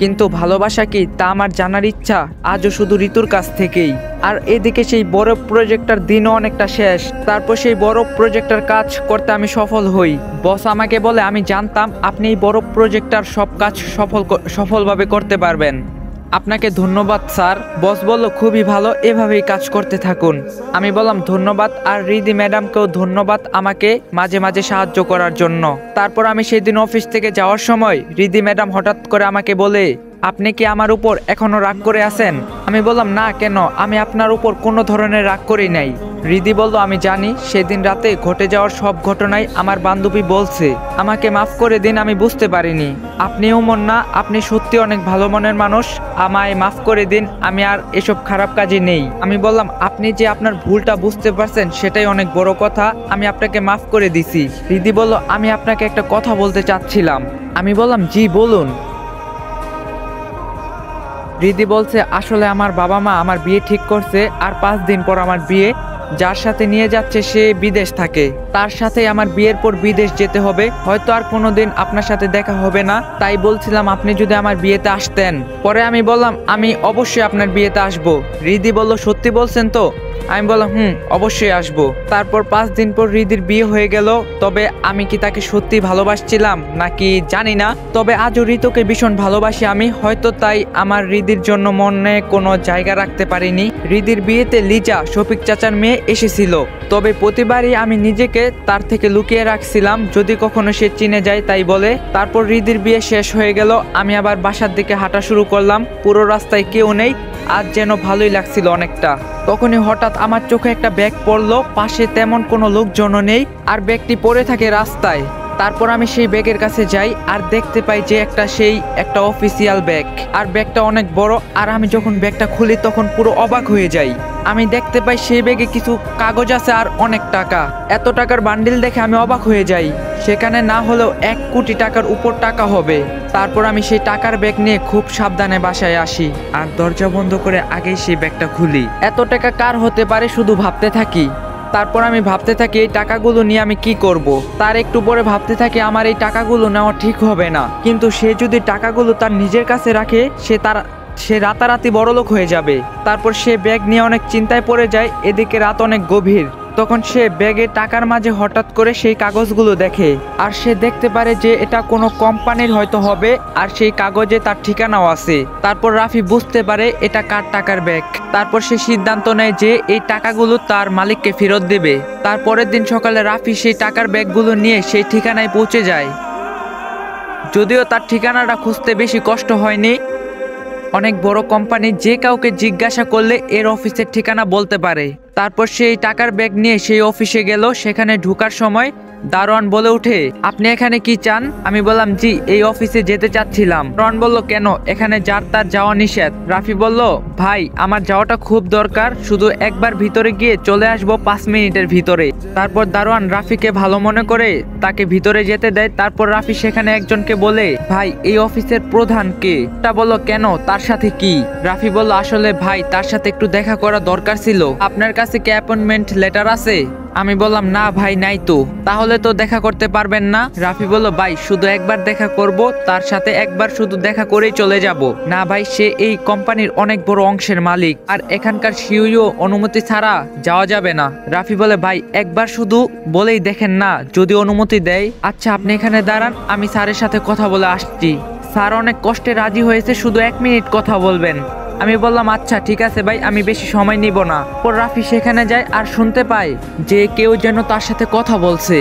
A: কিন্তু ভালোবাসা কি তা আমার জানার ইচ্ছা আজও শুধু ঋতুর কাছ থেকেই। আর এদিকে সেই বড় প্রজেক্টটার দিনও অনেকটা শেষ। তারপর সেই বড় প্রজেক্টটার কাজ করতে আমি সফল হই। বস আমাকে বলে, আমি জানতাম আপনি এই বড় প্রজেক্টটার সব কাজ সফলভাবে করতে পারবেন, আপনাকে ধন্যবাদ স্যার। বস বলল, খুবই ভালো, এভাবেই কাজ করতে থাকুন। আমি বললাম ধন্যবাদ, আর রিদি ম্যাডামকেও ধন্যবাদ আমাকে মাঝে মাঝে সাহায্য করার জন্য। তারপর আমি সেদিন অফিস থেকে যাওয়ার সময় রিদি ম্যাডাম হঠাৎ করে আমাকে বলে, আপনি কি আমার উপর এখনো রাগ করে আছেন? আমি বললাম, না কেন, আমি আপনার উপর কোনো ধরনের রাগ করি নাই। রিদি বলল, আমি জানি সেদিন রাতে ঘটে যাওয়ার সব ঘটনাই আমার বান্ধবী বলছে, আমাকে মাফ করে দিন, আমি বুঝতে পারিনি। আপনিও মন না, আপনি সত্যি অনেক ভালো মনের মানুষ, আমায় মাফ করে দিন, আমি আর এসব খারাপ কাজে নেই। আমি বললাম, আপনি যে আপনার ভুলটা বুঝতে পারছেন সেটাই অনেক বড় কথা, আমি আপনাকে মাফ করে দিছি। রিদি বলল, আমি আপনাকে একটা কথা বলতে চাচ্ছিলাম। আমি বললাম, জি বলুন। রিদি বলছে, আসলে আমার বাবা মা আমার বিয়ে ঠিক করছে, আর 5 দিন পর আমার বিয়ে। যার সাথে নিয়ে যাচ্ছে সে বিদেশ থাকে, তার সাথে আমার বিয়ের পর বিদেশ যেতে হবে, হয়তো আর কোনোদিন আপনার সাথে দেখা হবে না। তাই বলছিলাম আপনি যদি আমার বিয়েতে আসতেন। পরে আমি বললাম, আমি অবশ্যই আপনার বিয়েতে আসবো। রিদি বলল, সত্যি বলছেন তো? আমি বললাম, অবশ্যই আসবো। তারপর 5 দিন পর রিদির বিয়ে হয়ে গেল। তবে আমি কি তাকে সত্যি ভালোবাসছিলাম নাকি জানি না, তবে আজও ঋতুকে ভীষণ ভালোবাসি আমি, হয়তো তাই আমার রিদির জন্য মনে কোনো জায়গা রাখতে পারিনি। রিদির বিয়েতে লিজা, শফিক চাচার মেয়ে, এসেছিল, তবে প্রতিবারই আমি নিজেকে তার থেকে লুকিয়ে রাখছিলাম, যদি কখনো সে চিনে যায় তাই বলে। তারপর রিদির বিয়ে শেষ হয়ে গেল, আমি আবার বাসার দিকে হাঁটা শুরু করলাম। পুরো রাস্তায় কেউ নেই, আজ যেন ভালোই লাগছিল অনেকটা। তখনই হঠাৎ আমার চোখে একটা ব্যাগ পড়লো, পাশে তেমন কোনো লোকজনও নেই, আর ব্যাগটি পড়ে থাকে রাস্তায়। তারপর আমি সেই ব্যাগের কাছে যাই আর দেখতে পাই যে একটা অফিসিয়াল ব্যাগ, আর ব্যাগটা অনেক বড়। আর আমি যখন ব্যাগটা খুলি তখন পুরো অবাক হয়ে যাই। আমি দেখতে পাই সেই ব্যাগে কিছু কাগজ আছে আর অনেক টাকা। এত টাকার বান্ডিল দেখে আমি অবাক হয়ে যাই, সেখানে না হলেও 1 কোটি টাকার উপর টাকা হবে। তারপর আমি সেই টাকার ব্যাগ নিয়ে খুব সাবধানে বাসায় আসি আর দরজা বন্ধ করে আগেই সেই ব্যাগটা খুলি। এত টাকা কার হতে পারে শুধু ভাবতে থাকি। তারপর আমি ভাবতে থাকি এই টাকাগুলো নিয়ে আমি কি করব। তার একটু পরে ভাবতে থাকি আমার এই টাকাগুলো নেওয়া ঠিক হবে না, কিন্তু সে যদি টাকাগুলো তার নিজের কাছে রাখে সে রাতারাতি বড়লোক হয়ে যাবে। তারপর সে ব্যাগ নিয়ে অনেক চিন্তায় পড়ে যায়। এদিকে রাত অনেক গভীর। তখন সে ব্যাগে টাকার মাঝে হঠাৎ করে সেই কাগজগুলো দেখে, আর সে দেখতে পারে যে এটা কোনো কোম্পানির হয়তো হবে, আর সেই কাগজে তার ঠিকানাও আছে। তারপর রাফি বুঝতে পারে এটা কার টাকার ব্যাগ। তারপর সে সিদ্ধান্ত নেয় যে এই টাকাগুলো তার মালিককে ফেরত দেবে। তারপরের দিন সকালে রাফি সেই টাকার ব্যাগগুলো নিয়ে সেই ঠিকানায় পৌঁছে যায়। যদিও তার ঠিকানাটা খুঁজতে বেশি কষ্ট হয়নি। অনেক বড় কোম্পানি যে কাউকে জিজ্ঞাসা করলে এর অফিসের ঠিকানা বলতে পারে। তারপর সেই টাকার ব্যাগ নিয়ে সেই অফিসে গেল। সেখানে ঢোকার সময় দারোয়ান বলে উঠে, আপনি এখানে কি চান? আমি বললাম, জি, এই অফিসে যেতে চাচ্ছিলাম। দারোয়ান বলল, কেন? এখানে যার তার যাওয়া নিষেধ। রাফি বলল, ভাই, আমার যাওয়াটা খুব দরকার, শুধু একবার ভিতরে গিয়ে চলে আসবো 5 মিনিটের ভিতরে। তারপর দারোয়ান রাফিকে ভালো মনে করে তাকে ভিতরে যেতে দেয়। তারপর রাফি সেখানে একজনকে বলে, ভাই, এই অফিসের প্রধান কে? তা বলল, কেন, তার সাথে কি? রাফি বলল, আসলে ভাই, তার সাথে একটু দেখা করা দরকার ছিল। আপনার কাছে কি অ্যাপয়েন্টমেন্ট লেটার আছে? আমি বললাম, না ভাই, নাই তো। তাহলে তো দেখা করতে পারবেন না। রাফি বলল, ভাই, শুধু একবার দেখা করব, তার সাথে একবার শুধু দেখা করেই চলে যাব। না ভাই, সে এই কোম্পানির অনেক বড় অংশের মালিক, আর এখানকার সিইও অনুমতি ছাড়া যাওয়া যাবে না। রাফি বলে, ভাই, একবার শুধু বলেই দেখেন না, যদি অনুমতি দেয়। আচ্ছা, আপনি এখানে দাঁড়ান, আমি স্যারের সাথে কথা বলে আসছি। স্যার অনেক কষ্টে রাজি হয়েছে, শুধু 1 মিনিট কথা বলবেন। আমি বললাম, আচ্ছা ঠিক আছে ভাই, আমি বেশি সময় নিব না। পর রাফি সেখানে যায় আর শুনতে পায় যে কেউ যেন তার সাথে কথা বলছে।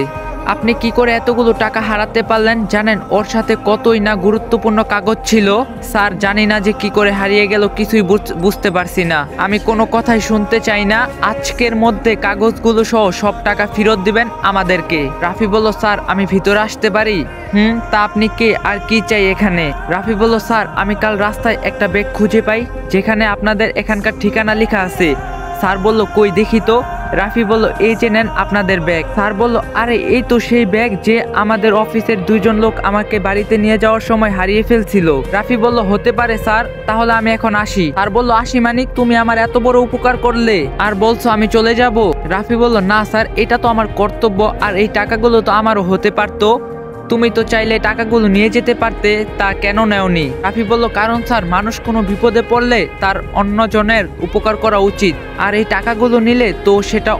A: আপনি কি করে এতগুলো টাকা হারাতে পারলেন? জানেন ওর সাথে কতই না গুরুত্বপূর্ণ কাগজ ছিল। স্যার, জানি না যে কি করে হারিয়ে গেল, কিছুই বুঝতে পারছি না। আমি কোনো কথাই শুনতে চাই না। আজকের মধ্যে কাগজগুলো সহ সব টাকা ফেরত দিবেন আমাদেরকে। রাফি বলল, স্যার, আমি ভিতরে আসতে পারি? তা আপনি কে আর কি চাই এখানে? রাফি বলল, স্যার, আমি কাল রাস্তায় একটা ব্যাগ খুঁজে পাই যেখানে আপনাদের এখানকার ঠিকানা লেখা আছে। স্যার বলল, কই দেখি তো। রাফি বলল, এই যে নেন আপনাদের ব্যাগ। স্যার বলল, আরে এই তো সেই ব্যাগ যে আমাদের অফিসের 2 জন লোক আমাকে বাড়িতে নিয়ে যাওয়ার সময় হারিয়ে ফেলছিল। রাফি বলল, হতে পারে স্যার, তাহলে আমি এখন আসি। স্যার বলল, আসি মানে? তুমি আমার এত বড় উপকার করলে আর বলছো আমি চলে যাব? রাফি বলল, না স্যার, এটা তো আমার কর্তব্য, আর এই টাকাগুলো তো আমারও হতে পারতো। তুমি তো চাইলে টাকাগুলো নিয়ে যেতে পারতে, তা কেন নেওনি? রাফি বলল, কারণ স্যার, মানুষ কোনো বিপদে পড়লে তার অন্যজনের উপকার করা উচিত, আর এই টাকাগুলো নিলে তো সেটা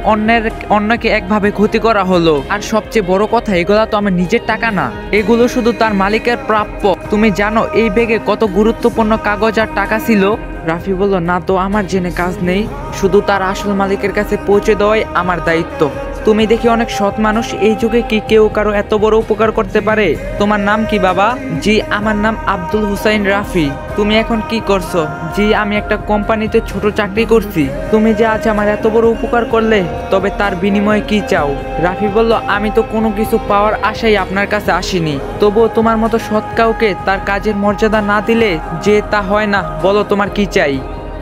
A: অন্যকে একভাবে ক্ষতি করা হলো। আর সবচেয়ে বড় কথা, এগুলা তো আমার নিজের টাকা না, এগুলো শুধু তার মালিকের প্রাপ্য। তুমি জানো এই ব্যাগে কত গুরুত্বপূর্ণ কাগজ আর টাকা ছিল? রাফি বলল, না তো, আমার জেনে কাজ নেই, শুধু তার আসল মালিকের কাছে পৌঁছে দেওয়াই আমার দায়িত্ব। তুমি দেখি অনেক সৎ মানুষ, এই যুগে কি কেউ কারো এত বড় উপকার করতে পারে? তোমার নাম কি বাবা? জি, আমার নাম আব্দুল হুসাইন রাফি। তুমি এখন কি করছো? জি, আমি একটা কোম্পানিতে ছোট চাকরি করছি। তুমি যে আজ আমার এত বড় উপকার করলে, তবে তার বিনিময়ে কি চাও? রাফি বলল, আমি তো কোনো কিছু পাওয়ার আশাই আপনার কাছে আসিনি, তবুও তোমার মতো সৎ কাউকে তার কাজের মর্যাদা না দিলে যে তা হয় না। বলো তোমার কি চাই?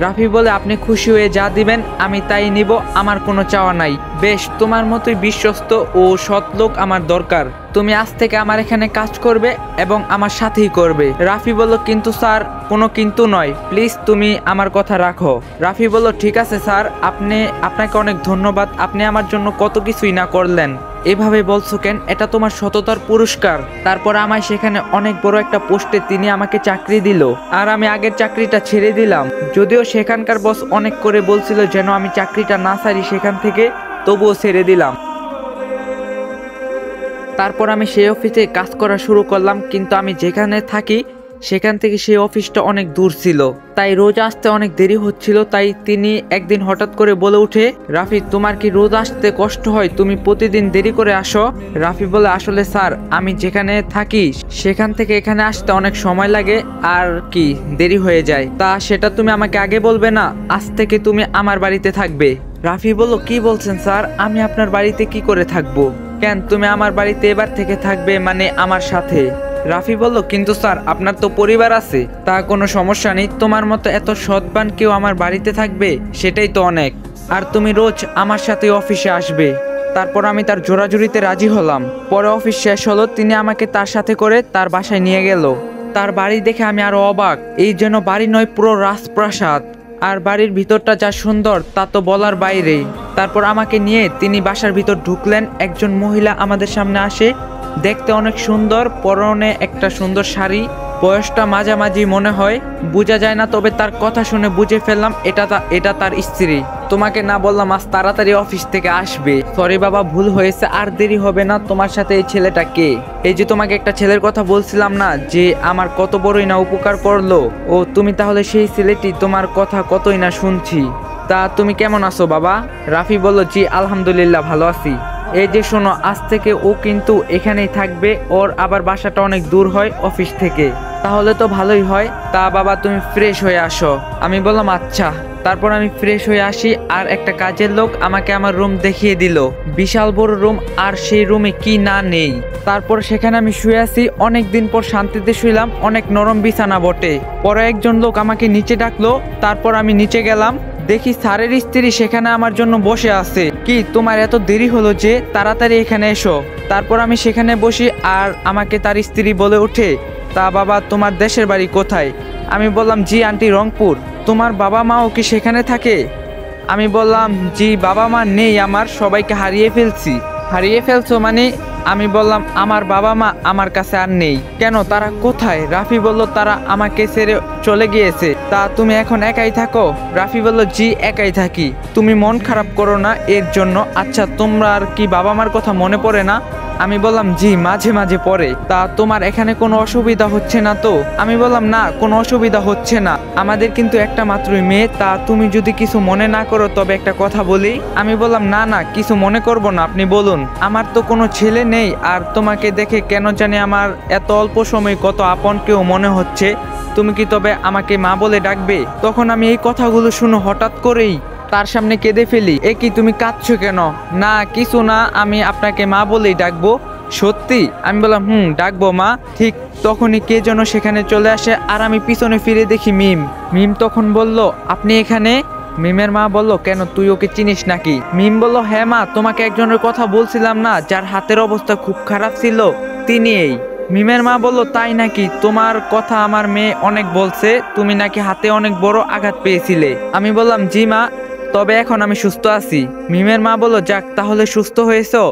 A: রাফি বলে, আপনি খুশি হয়ে যা দিবেন আমি তাই নিব, আমার কোনো চাওয়া নাই। বেশ, তোমার মতোই বিশ্বস্ত ও সৎ লোক আমার দরকার। তুমি আজ থেকে আমার এখানে কাজ করবে এবং আমার সাথেই করবে। রাফি বলল, কিন্তু স্যার। কোনো কিন্তু নয়, প্লিজ তুমি আমার কথা রাখো। রাফি বলল, ঠিক আছে স্যার, আপনাকে অনেক ধন্যবাদ, আপনি আমার জন্য কত কিছুই না করলেন। এভাবে বলছো কেন? এটা তোমার সততার পুরস্কার। তারপর আমায় সেখানে অনেক বড় একটা পোস্টে তিনি আমাকে চাকরি দিল, আর আমি আগের চাকরিটা ছেড়ে দিলাম। যদিও সেখানকার বস অনেক করে বলছিল যেন আমি চাকরিটা না ছাড়ি সেখান থেকে, তবুও ছেড়ে দিলাম। তারপর আমি সেই অফিসে কাজ করা শুরু করলাম, কিন্তু আমি যেখানে থাকি সেখান থেকে সেই অফিসটা অনেক দূর ছিল, তাই রোজ আসতে অনেক দেরি হচ্ছিল। তাই তিনি একদিন হঠাৎ করে বলে উঠে, রাফি, তোমার কি রোজ আসতে কষ্ট হয়? তুমি প্রতিদিন দেরি করে আসো। রাফি বলে, আসলে স্যার, আমি যেখানে থাকি সেখান থেকে এখানে আসতে অনেক সময় লাগে, আর কি দেরি হয়ে যায়। তা সেটা তুমি আমাকে আগে বলবে না? আজ থেকে তুমি আমার বাড়িতে থাকবে। রাফি বলল, কি বলছেন স্যার? আমি আপনার বাড়িতে কি করে থাকবো? কেন, তুমি আমার বাড়িতে এবার থেকে থাকবে, মানে আমার সাথে। রাফি বলল, কিন্তু স্যার, আপনার তো পরিবার আছে। তা কোনো সমস্যা নেই, তোমার মতো এত সৎবান কেউ আমার বাড়িতে থাকবে, সেটাই তো অনেক। আর তুমি রোজ আমার সাথে অফিসে আসবে। তারপর আমি তার জোরাজুরিতে রাজি হলাম। পরে অফিস শেষ হলো, তিনি আমাকে তার সাথে করে তার বাসায় নিয়ে গেল। তার বাড়ি দেখে আমি আরো অবাক। এই যেন বাড়ি নয়, পুরো রাজপ্রাসাদ। আর বাড়ির ভিতরটা যা সুন্দর তা তো বলার বাইরে। তারপর আমাকে নিয়ে তিনি বাসার ভিতর ঢুকলেন। একজন মহিলা আমাদের সামনে আসে, দেখতে অনেক সুন্দর, পরনে একটা সুন্দর শাড়ি, বয়সটা মাঝামাঝি মনে হয়, বোঝা যায় না, তবে তার কথা শুনে বুঝে ফেললাম এটা তার স্ত্রী। তোমাকে না বললাম আজ তাড়াতাড়ি অফিস থেকে আসবে। সরি বাবা, ভুল হয়েছে, আর দেরি হবে না। তোমার সাথে এই ছেলেটা কে? এই যে তোমাকে একটা ছেলের কথা বলছিলাম না, যে আমার কত বড়ই না উপকার করলো, ও তুমি তাহলে সেই ছেলেটি? তোমার কথা কতই না শুনছি। তা তুমি কেমন আছো বাবা? রাফি বলল, জি আলহামদুলিল্লাহ ভালো আছি। এই যে শোনো, আজ থেকে ও কিন্তু এখানেই থাকবে, ওর আবার বাসাটা অনেক দূর হয় অফিস থেকে। তাহলে তো ভালোই হয়। তা বাবা তুমি ফ্রেশ হয়ে আসো। আমি বললাম আচ্ছা। তারপর আমি ফ্রেশ হয়ে আসি, আর একটা কাজের লোক আমাকে আমার রুম দেখিয়ে দিল। বিশাল বড় রুম, আর সেই রুমে কি না নেই। তারপর সেখানে আমি শুয়ে আছি, অনেক দিন পর শান্তিতে শুইলাম, অনেক নরম বিছানা বটে। পরে একজন লোক আমাকে নিচে ডাকলো, তারপর আমি নিচে গেলাম, দেখি স্যারের স্ত্রী সেখানে আমার জন্য বসে আছে। কি তোমার এত দেরি হলো যে? তাড়াতাড়ি এখানে এসো। তারপর আমি সেখানে বসি, আর আমাকে তার স্ত্রী বলে ওঠে, তা বাবা তোমার দেশের বাড়ি কোথায়? আমি বললাম, জি আন্টি রংপুর। তোমার বাবা মাও কি সেখানে থাকে? আমি বললাম, জি বাবা মা নেই আমার, সবাইকে হারিয়ে ফেলছি। হারিয়ে ফেলছো মানে? আমি বললাম, আমার বাবা মা আমার কাছে আর নেই। কেন, তারা কোথায়? রাফি বলল, তারা আমাকে ছেড়ে চলে গিয়েছে। তা তুমি এখন একাই থাকো? রাফি বলল, জি একাই থাকি। তুমি মন খারাপ করো না এর জন্য। আচ্ছা তোমরা আর কি বাবা মার কথা মনে পড়ে না? আমি বললাম, জি মাঝে মাঝে পড়ে। তা তোমার এখানে কোনো অসুবিধা হচ্ছে না তো? আমি বললাম, না কোনো অসুবিধা হচ্ছে না, আমাদের কিন্তু একটা মাত্রই মেয়ে। তা তুমি যদি কিছু মনে না করো তবে একটা কথা বলি। আমি বললাম, না না কিছু মনে করব না, আপনি বলুন। আমার তো কোনো ছেলে নেই, আর তোমাকে দেখে কেন জানি আমার এত অল্প সময় কত আপন কেউ মনে হচ্ছে। তুমি কি তবে আমাকে মা বলে ডাকবে? তখন আমি এই কথাগুলো শুনে হঠাৎ করেই তার সামনে কেঁদে ফেলি। এ কি তুমি কাঁদছো কেন? না কিছু না, আমি আপনাকে মা বলেই ডাকবো। সত্যি? আমি বললাম, ডাকবো মা। ঠিক তখনই কে যেন সেখানে চলে আসে, আর আমি পিছনে ফিরে দেখি মিম। মিম তখন বলল, আপনি এখানে? মিমের মা বলল, কেন তুই ওকে চিনিস নাকি? মিম বলল, হ্যাঁ মা, তোমাকে একজনের কথা বলছিলাম না, যার হাতের অবস্থা খুব খারাপ ছিল, তিনি এই। মিমের মা বলল, তাই নাকি? তোমার কথা আমার মেয়ে অনেক বলছে, তুমি নাকি হাতে অনেক বড় আঘাত পেয়েছিলে। আমি বললাম, জি মা, তবে এখন আমি সুস্থ আছি। মিমের মা বলল, যাক তাহলে সুস্থ হয়েছো।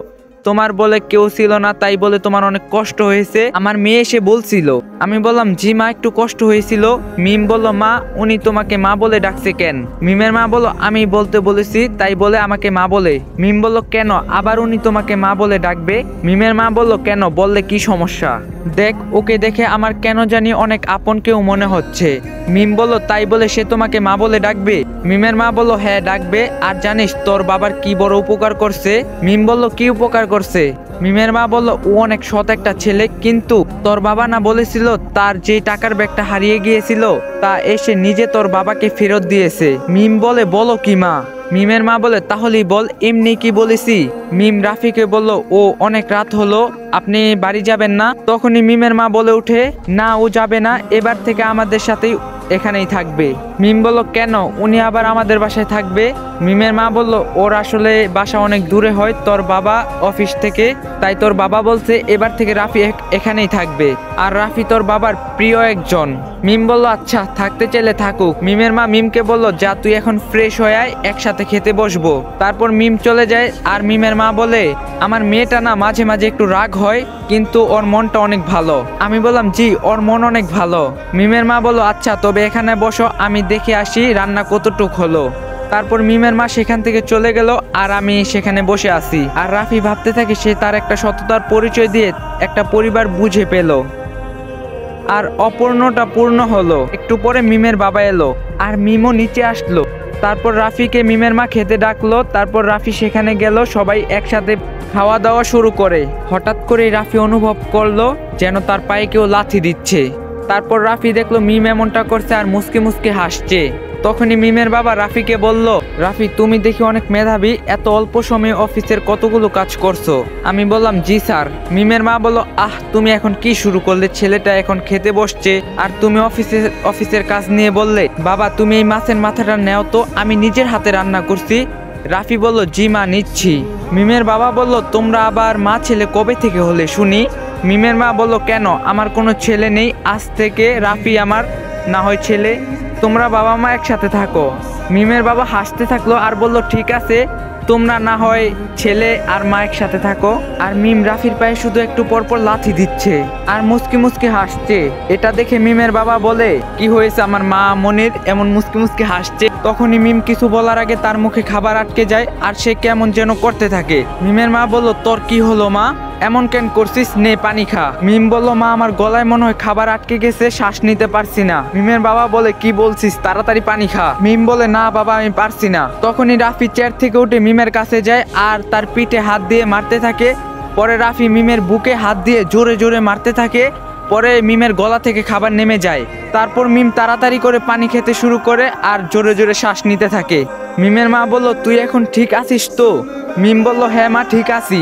A: তোমার বলে কেউ ছিল না, তাই বলে তোমার অনেক কষ্ট হয়েছে, আমার মেয়ে এসে বলছিল। আমি বললাম, জি মা একটু কষ্ট হয়েছিল। মিম বলল, মা উনি তোমাকে মা বলে ডাকছে কেন? মিমের মা বলল, আমি বলতে বলেছি তাই বলে আমাকে মা বলে। মিম বলল, কেন আবার উনি তোমাকে মা বলে ডাকবে? মিমের মা বলল, কেন বললে কি সমস্যা? দেখ ওকে দেখে আমার কেন জানি অনেক আপন কেউ মনে হচ্ছে। মিম বলল, তাই বলে সে তোমাকে মা বলে ডাকবে? মিমের মা বলল, হ্যাঁ ডাকবে। আর জানিস তোর বাবার কি বড় উপকার করছে? মিম বলল, কি উপকার করছে? মিমের মা বলল, ও অনেক সৎ একটা ছেলে, কিন্তু তোর বাবা না বলেছিল তার যে টাকার ব্যাগটা হারিয়ে গিয়েছিল তা এসে নিজে তোর বাবাকে ফেরত দিয়েছে। মিম বলে, বলো কি মা? মিমের মা বলে, তাহলেই বল, এমনি কি বলেছি? মিম রাফিকে বলল, ও অনেক রাত হলো, আপনি বাড়ি যাবেন না? তখনই মিমের মা বলে উঠে, না ও যাবে না, এবার থেকে আমাদের সাথেই এখানেই থাকবে। মিম বলল, কেন উনি আবার আমাদের বাসায় থাকবে? মিমের মা বলল, ওর আসলে বাসা অনেক দূরে হয় তোর বাবা অফিস থেকে, তাই তোর বাবা বলছে এবার থেকে রাফি এখানেই থাকবে, আর রাফি তোর বাবার প্রিয় একজন। মিম বলল, আচ্ছা থাকতে চাইলে থাকুক। মিমের মা মিমকে বলল, যা তুই এখন ফ্রেশ হয়ে আয়, একসাথে খেতে বসবো। তারপর মিম চলে যায়, আর মিমের মা বলে, আমার মেয়েটা না মাঝে মাঝে একটু রাগ হয়, কিন্তু ওর মনটা অনেক ভালো। আমি বললাম, জি ওর মন অনেক ভালো। মিমের মা বলল, আচ্ছা তবে এখানে বসো, আমি দেখে আসি রান্না কতটুক হলো। তারপর মিমের মা সেখান থেকে চলে গেল, আর আমি সেখানে বসে আছি। আর রাফি ভাবতে থাকে সে তার একটা সততার পরিচয় দিয়ে একটা পরিবার বুঝে পেল, আর অপূর্ণটা পূর্ণ হলো। একটু পরে মিমের বাবা এলো, আর মিমও নিচে আসলো। তারপর রাফিকে মিমের মা খেতে ডাকলো, তারপর রাফি সেখানে গেল, সবাই একসাথে খাওয়া দাওয়া শুরু করে। হঠাৎ করে রাফি অনুভব করলো যেন তার পায়ে কেউ লাথি দিচ্ছে। তারপর রাফি দেখলো মিম এমনটা করছে, আর মুসকে মুসকে হাসছে। তখনই মিমের বাবা রাফিকে বলল, রাফি তুমি দেখি অনেক মেধাবী, এত অল্প সময়ে অফিসের কতগুলো কাজ করছো। আমি বললাম, জি স্যার। মিমের মা বলল, তুমি এখন কি শুরু করলে? ছেলেটা এখন খেতে বসছে, আর তুমি অফিসের কাজ নিয়ে বললে। বাবা তুমি এই মাছের মাথাটা নেও তো, আমি নিজের হাতে রান্না করছি। রাফি বলল, জি মা নিচ্ছি। মিমের বাবা বলল, তোমরা আবার মা ছেলে কবে থেকে হলে শুনি? মিমের মা বলল, কেন আমার কোনো ছেলে নেই, আজ থেকে রাফি আমার না হয় ছেলে। তোমরা বাবা মা একসাথে থাকো। মিমের বাবা হাসতে থাকলো আর বলল ঠিক আছে, তোমরা না হয় ছেলে আর মা একসাথে থাকো। আর মিম রাফির পায়ে শুধু একটু পর পর লাথি দিচ্ছে আর মুস্কি মুস্কি হাসছে। এটা দেখে মিমের বাবা বলে কি হয়েছে আমার মা মনির এমন মুস্কি মুস্কি হাসছে। তখনই মিম কিছু বলার আগে তার মুখে খাবার আটকে যায় আর সে কেমন যেন করতে থাকে। মিমের মা বলল তোর কি হলো মা, এমন কেন করছিস, নে পানি খা। মিম বলল মা আমার গলায় মনে হয় খাবার আটকে গেছে, শ্বাস নিতে পারছি না। মিমের বাবা বলে কি বলছিস, তাড়াতাড়ি পানি খা। মিম বলে না বাবা আমি পারছি না। তখনই রাফি চেয়ার থেকে উঠে মিমের কাছে যায় আর তার পিঠে হাত দিয়ে মারতে থাকে। পরে রাফি মিমের বুকে হাত দিয়ে জোরে জোরে মারতে থাকে। পরে মিমের গলা থেকে খাবার নেমে যায়। তারপর মিম তাড়াতাড়ি করে পানি খেতে শুরু করে আর জোরে জোরে শ্বাস নিতে থাকে। মিমের মা বলল তুই এখন ঠিক আছিস তো? মিম বলল হ্যাঁ মা ঠিক আছি।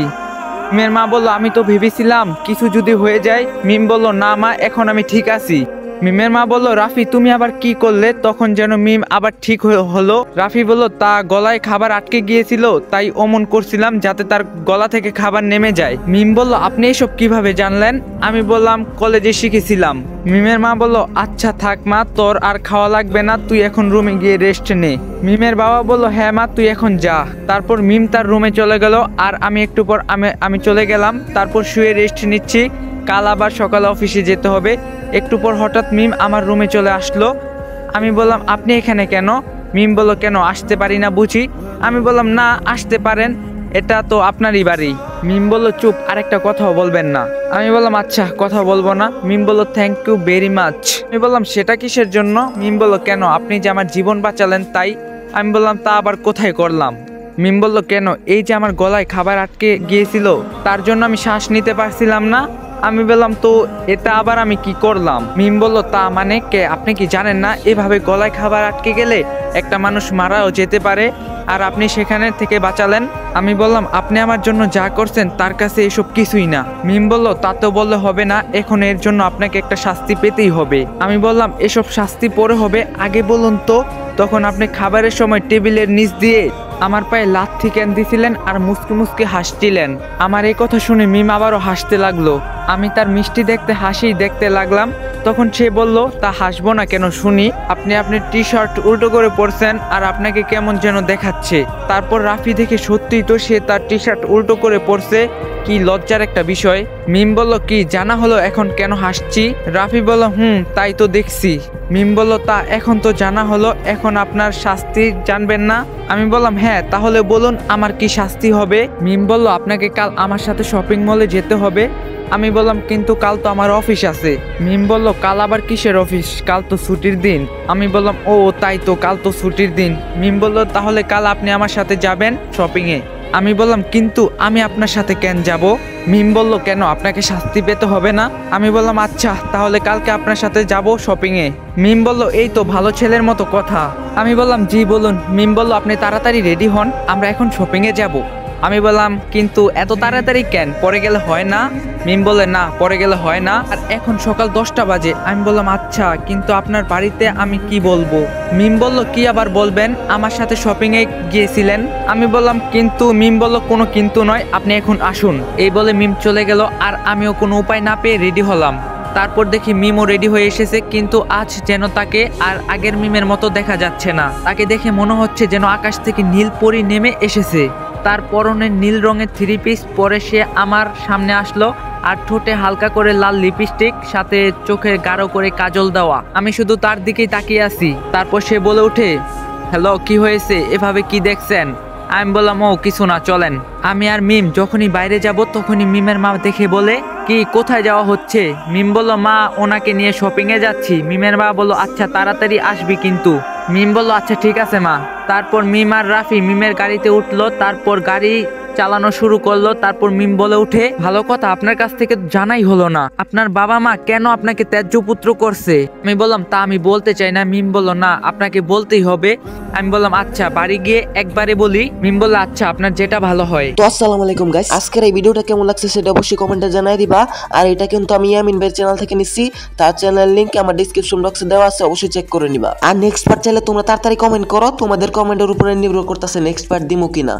A: মিমের মা বলল আমি তো ভেবেছিলাম কিছু যদি হয়ে যায়। মিম বলল না মা এখন আমি ঠিক আছি। মিমের মা বলল রাফি তুমি আবার কি করলে? তখন যেন মিম আবার ঠিক হলো। রাফি বলল তা গলায় খাবার আটকে গিয়েছিল, তাই অমন করছিলাম যাতে তার গলা থেকে খাবার নেমে যায়। মিম বলল আপনি এসব কিভাবে জানলেন? আমি বললাম কলেজে শিখেছিলাম। মিমের মা বলল আচ্ছা থাক মা, তোর আর খাওয়া লাগবে না, তুই এখন রুমে গিয়ে রেস্ট নে। মিমের বাবা বলল হ্যাঁ মা তুই এখন যা। তারপর মিম তার রুমে চলে গেল আর আমি একটু পর আমি চলে গেলাম। তারপর শুয়ে রেস্ট নিচ্ছি, কাল আবার সকালে অফিসে যেতে হবে। একটু পর হঠাৎ মিম আমার রুমে চলে আসলো। আমি বললাম আপনি এখানে কেন? মিম বলল কেন আসতে পারি না বুঝি? আমি বললাম না আসতে পারেন, এটা তো আপনারই বাড়ি। মিম বলল চুপ, আরেকটা কথাও বলবেন না। আমি বললাম আচ্ছা কথা বলবো না। মিম বলল থ্যাংক ইউ ভেরি মাচ। আমি বললাম সেটা কিসের জন্য? মিম বলল কেন আপনি যে আমার জীবন বাঁচালেন তাই। আমি বললাম তা আবার কোথায় করলাম? মিম বলল কেন এই যে আমার গলায় খাবার আটকে গিয়েছিল তার জন্য আমি শ্বাস নিতে পারছিলাম না। আমি বললাম তো এটা আবার আমি কি করলাম? মিম বলল তা মানে কে আপনি কি জানেন না এভাবে গলায় খাবার আটকে গেলে একটা মানুষ মারাও যেতে পারে, আর আপনি সেখানে থেকে বাঁচালেন। আমি বললাম আপনি আমার জন্য যা করছেন তার কাছে এসব কিছুই না। মিম বলল তা তো বললে হবে না, এখন এর জন্য আপনাকে একটা শাস্তি পেতেই হবে। আমি বললাম এসব শাস্তি পরে হবে, আগে বলুন তো। তখন আপনি খাবারের সময় টেবিলের নিচ দিয়ে আমার পায়ে লাথি কেন দিছিলেন আর মুসকি মুসকি হাসছিলেন? আমার এই কথা শুনে মিম আবারও হাসতে লাগলো। আমি তার মিষ্টি দেখতে হাসি দেখতে লাগলাম। তখন সে বলল তা হাসবো না কেন শুনি? আপনি আপনার টি শার্ট উল্টো করে পরছেন আর আপনাকে কেমন যেন দেখাচ্ছে। তারপর রাফি দেখে সত্যিই তো সে তার টি শার্ট উল্টো করে পরছে, কি লজ্জার একটা বিষয়। মিম বলল কি জানা হলো এখন কেন হাসছি? রাফি বলল তাই তো দেখছি। মিম বলল তা এখন তো জানা হলো, এখন আপনার শাস্তি জানবেন না? আমি বললাম হ্যাঁ তাহলে বলুন আমার কি শাস্তি হবে? মিম বলল আপনাকে কাল আমার সাথে শপিং মলে যেতে হবে। আমি বললাম কিন্তু কাল তো আমার অফিস আছে। মিম বলল কাল আবার কিসের অফিস? কাল তো ছুটির দিন। আমি বললাম ও তাই তো, কাল তো ছুটির দিন। মিম বলল তাহলে কাল আপনি আমার সাথে যাবেন শপিংয়ে। আমি বললাম কিন্তু আমি আপনার সাথে কেন যাব? মিম বলল কেন আপনাকে শাস্তি পেতে হবে না? আমি বললাম আচ্ছা তাহলে কালকে আপনার সাথে যাব শপিংয়ে। মিম বলল এই তো ভালো ছেলের মতো কথা। আমি বললাম জি বলুন। মিম বলল আপনি তাড়াতাড়ি রেডি হন, আমরা এখন শপিংয়ে যাব। আমি বললাম কিন্তু এত তাড়াতাড়ি কেন, পরে গেলে হয় না? মিম বলে না পরে গেলে হয় না, আর এখন সকাল 10টা বাজে। আমি বললাম আচ্ছা কিন্তু আপনার বাড়িতে আমি কি বলবো? মিম বলল কি আবার বলবেন, আমার সাথে শপিং এ গিয়েছিলেন। আমি বললাম কিন্তু। মিম বলল কোনো কিন্তু নয়, আপনি এখন আসুন। এই বলে মিম চলে গেল আর আমিও কোনো উপায় না পেয়ে রেডি হলাম। তারপর দেখি মিমও রেডি হয়ে এসেছে, কিন্তু আজ যেন তাকে আর আগের মিমের মতো দেখা যাচ্ছে না। তাকে দেখে মনে হচ্ছে যেন আকাশ থেকে নীল পরি নেমে এসেছে। তার পরনে নীল রঙের 3 পিস পরে সে আমার সামনে আসলো আর ঠোঁটে হালকা করে লাল লিপস্টিক, সাথে চোখে গাঢ় করে কাজল দেওয়া। আমি শুধু তার দিকেই তাকিয়ে আছি। তারপর সে বলে ওঠে হ্যালো কি হয়েছে, এভাবে কি দেখছেন? আমি বললাম ও কিছু না চলেন। আমি আর মিম যখনই বাইরে যাব তখনই মিমের মা দেখে বলে কি কোথায় যাওয়া হচ্ছে? মিম বলল মা ওনাকে নিয়ে শপিং এ যাচ্ছি। মিমের মা বলল আচ্ছা তাড়াতাড়ি আসবি কিন্তু। মিম বলল আচ্ছা ঠিক আছে মা। তারপর মিম আর রাফি মিমের গাড়িতে উঠলো, তারপর গাড়ি চালানো শুরু করলো। তারপর মিম বলে উঠে ভালো কথা আপনার কাছ থেকে জানাই হলো না, আপনার বাবা মা কেন আপনাকে ত্যায্য পুত্র করছে? আমি বললাম তা আমি বলতে চাই না। মিম বলল না আপনাকে বলতেই হবে। আমি বললাম আচ্ছা বাড়ি গিয়ে একবারে বলি। মিম বলল আচ্ছা আপনার যেটা ভালো হয়।
B: তো আসসালামু আলাইকুম গাইস, আজকের এই ভিডিওটা কেমন লাগছে সেটা অবশ্যই কমেন্টে জানাই দিবা। আর এটা কিন্তু আমি ইয়ামিন ভাইয়ের চ্যানেল থেকে নিচ্ছি, তার চ্যানেল লিংক আমার ডেসক্রিপশন বক্সে দেওয়া আছে, অবশ্যই চেক করে নিবা। আর নেক্সট পার্ট চাইলে তোমরা তাড়াতাড়ি কমেন্ট করো, তোমাদের কমেন্টের উপরে নির্ভর করতেছে নেক্সট পার্ট দিমু কিনা।